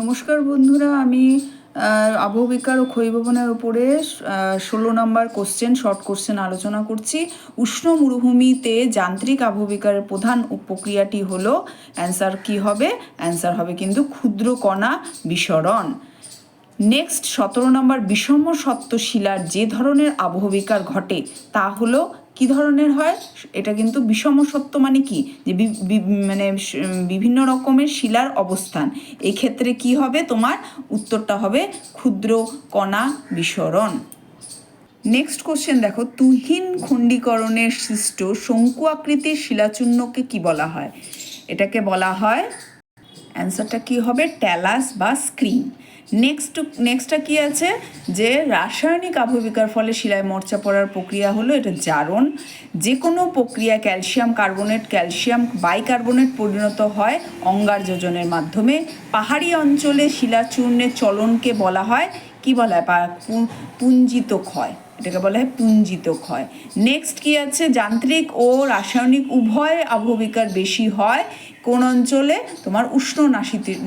নমস্কার বন্ধুরা, আমি আবহবিকার ও ক্ষয়ভবনের উপরে 16 নম্বর কোশ্চেন, শর্ট কোশ্চেন আলোচনা করছি। উষ্ণ মরুভূমিতে যান্ত্রিক আবহবিকারের প্রধান প্রক্রিয়াটি হলো, অ্যান্সার কি হবে? অ্যান্সার হবে কিন্তু ক্ষুদ্র কণা বিসরণ। নেক্সট 17 নম্বর, বিষম সত্ত্ব শিলার যে ধরনের আবহবিকার ঘটে তা হলো কি ধরনের হয়? এটা কিন্তু বিষম সত্ত্ব মানে কি, যে মানে বিভিন্ন রকমের শিলার অবস্থান। এই ক্ষেত্রে কি হবে? তোমার উত্তরটা হবে ক্ষুদ্র কণা বিসরণ। নেক্সট কোশ্চেন দেখো, তুহিন খণ্ডীকরণের সৃষ্ট শঙ্কু আকৃতির শিলাচূর্ণকে কি বলা হয়? এটাকে বলা হয়, অ্যান্সারটা কি হবে? ট্যালাস বা স্ক্রিন। নেক্সটটা কি আছে, যে রাসায়নিক আবহবিকার ফলে শিলায় মরচা পড়ার প্রক্রিয়া হলো এটা জারণ। যে কোনো প্রক্রিয়া ক্যালসিয়াম কার্বনেট ক্যালসিয়াম বাইকার্বনেট পরিণত হয় অঙ্গার যোজনের মাধ্যমে। পাহাড়ি অঞ্চলে শিলাচূর্ণের চলনকে বলা হয় কি বলা হয়? পুঞ্জিত ক্ষয়, এটাকে বলা হয় পুঞ্জিত ক্ষয়। নেক্সট কি আছে, যান্ত্রিক ও রাসায়নিক উভয় আবহবিকার বেশি হয় কোন অঞ্চলে? তোমার উষ্ণ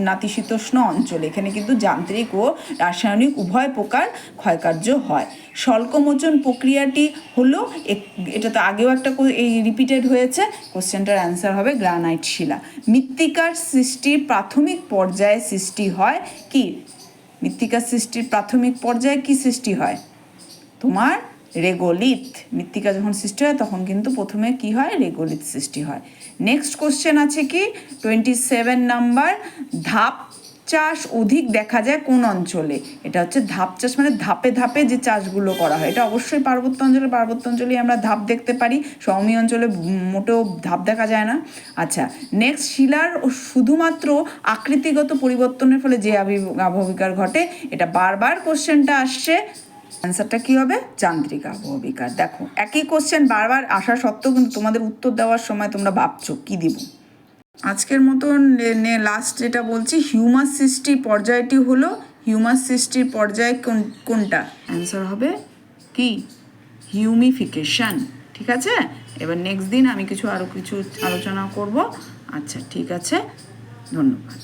নাতিশীতোষ্ণ অঞ্চলে। এখানে কিন্তু যান্ত্রিক ও রাসায়নিক উভয় প্রকার ক্ষয়কার্য হয়। স্বল্পমোচন প্রক্রিয়াটি হলো, এটা তো আগেও একটা এই রিপিটেড হয়েছে, কোশ্চেনটার অ্যান্সার হবে গ্রানাইট শিলা। মৃত্তিকার সৃষ্টির প্রাথমিক পর্যায়ে সৃষ্টি হয় কি? মৃত্তিকার সৃষ্টির প্রাথমিক পর্যায়ে কি সৃষ্টি হয়? তোমার রেগোলিথ। মৃত্তিকা যখন সৃষ্টি হয় তখন কিন্তু প্রথমে কি হয়? রেগোলিথ সৃষ্টি হয়। নেক্সট কোশ্চেন আছে কি 27 নাম্বার, ধাপ চাষ অধিক দেখা যায় কোন অঞ্চলে? এটা হচ্ছে ধাপ চাষ, মানে ধাপে ধাপে যে চাষগুলো করা হয়, এটা অবশ্যই পার্বত্য অঞ্চলে আমরা ধাপ দেখতে পারি, সমভূমি অঞ্চলে মোটেও ধাপ দেখা যায় না। আচ্ছা, নেক্সট, শিলার শুধুমাত্র আকৃতিগত পরিবর্তনের ফলে যে আবহবিকার ঘটে, এটা বারবার কোশ্চেনটা আসছে, অ্যান্সারটা কি হবে? যান্ত্রিক আবহবিকার। দেখো, একই কোশ্চেন বারবার আসা সত্ত্বেও কিন্তু তোমাদের উত্তর দেওয়ার সময় তোমরা ভাবছো কি দিব। আজকের মতন লাস্ট যেটা বলছি, হিউমাস সৃষ্টির পর্যায়টি হলো, হিউমাস সৃষ্টির পর্যায় কোনটা? অ্যান্সার হবে কি? হিউমিফিকেশন। ঠিক আছে, এবার নেক্সট দিন আমি আরও কিছু আলোচনা করব। আচ্ছা, ঠিক আছে, ধন্যবাদ।